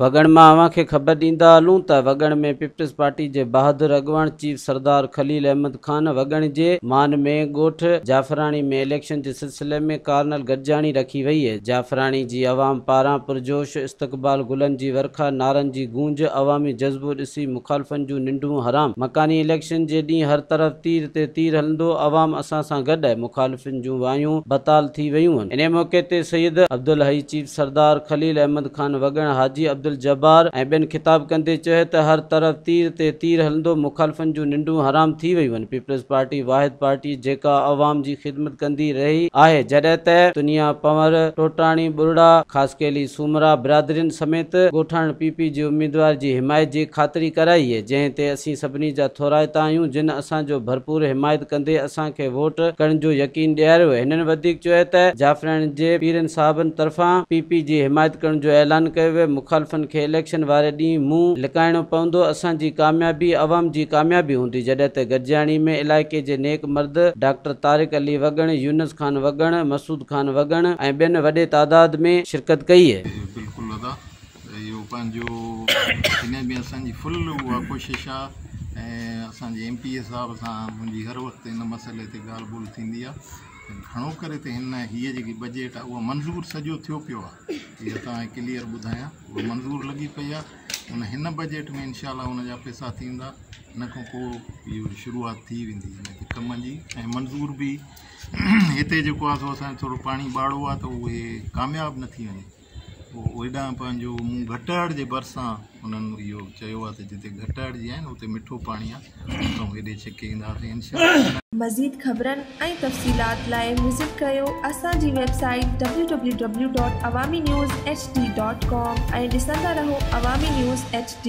वगण में अवां खे ख़बर ॾींदा हलूं त वगण में पीपल्स पार्टी के बहादुर अगवान चीफ सरदार खलील अहमद खान वगण के मान में गोठ जाफरानी में इलेक्शन के सिलसिले में कार्नल गॾिजाणी रखी वही है। जाफरानी की अवाम पारां पुरजोश इस्तकबाल, गुलन की वर्खा, नारन की गूंज, अवामी जज्बो ॾिसी मुखालफन जूं निंडूं हराम। मकानी इलेक्शन के ॾींहुं हर तरफ तीर ते तीर हलंदो, अवाम असां सां गॾु आहे। मुखालफिन जूं वायूं बताल थी वयूं आहिनि। इन मौके ते सैयद अब्दुल हई, चीफ सरदार खलील अहमद खान वगण, हाजी अब्दुल जब्बार ऐं ॿियनि खिताब कंदे चयो त हर तरफ तीर ते तीर हलंदो, मुखालफन जूं निंडूं हराम थी वयूं आहिनि। पीपल्स पार्टी वाहिद पार्टी जेका अवाम जी ख़िदमत कंदी रही आहे, जॾहिं त दुनिया पंवर, टोटाणी, बुरड़ा, खासकेली, सूमरा बिरादरिन समेत ॻोठाण पीपी जे उम्मीदवार जी हिमायत जी ख़ातिरी कराई है, जंहिं ते असीं सभिनी जा थोराइता आहियूं जिन असांजो भरपूर हिमायत कंदे असांखे वोट करण जो यकीन ॾियारियो है। हिननि वधीक चयो त जाफरान जे पीरनि साहबनि तरफ़ां पीपी जी हिमायत करण जो ऐलान कयो वियो। मुखालफन के इलेक्शन वारे ॾींहुं मुंहुं लिकाइणो पवंदो, असांजी कामयाबी अवाम जी कामयाबी हूंदी। जॾहिं त गॾिजाणी में इलाइक़े जे नेक मर्द डॉक्टर तारिक अली वगण, यूनुस खान वगण, मसूद खान वगण ऐं ॿियनि वॾे तादाद में शिरकत कई है। बिल्कुलु दादा, इहो पंहिंजो हिन में असांजी फुल उहा कोशिशि आहे ऐं असांजे MP साहब सां मुंहिंजी हर वक़्तु हिन मसइले ते ॻाल्हि ॿोल थींदी आहे। घणो करे त हिन हीअ जेकी बजट आहे उहा मंज़ूर सॼो थियो पियो आहे, इहा तव्हांखे क्लियर ॿुधायां, उहा मंज़ूर लॻी पई आहे। उन हिन बजट में इनशाला हुनजा पैसा थींदा, इन खां पोइ इहो शुरूआत थी वेंदी हिन कम जी। ऐं मंज़ूर बि हिते जेको आहे सो असांजो थोरो पाणी ॿाड़ो आहे त उहे कामयाबु न थी वञे, पोइ हेॾां पंहिंजो मूं घटाड़ जे भरिसां उन्हनि इहो चयो आहे त जिते घटाड़ जी आहे न उते मिठो पाणी आहे, उतां हेॾे छिके ईंदासीं इंशाअल्लाह। मज़ीद ख़बरनि ऐं तफ़सीलात लाइ विज़िट कयो असांजी वेबसाइट www.awamiNewsHD.com ऐं ॾिसंदा रहो अवामी न्यूज़ HD।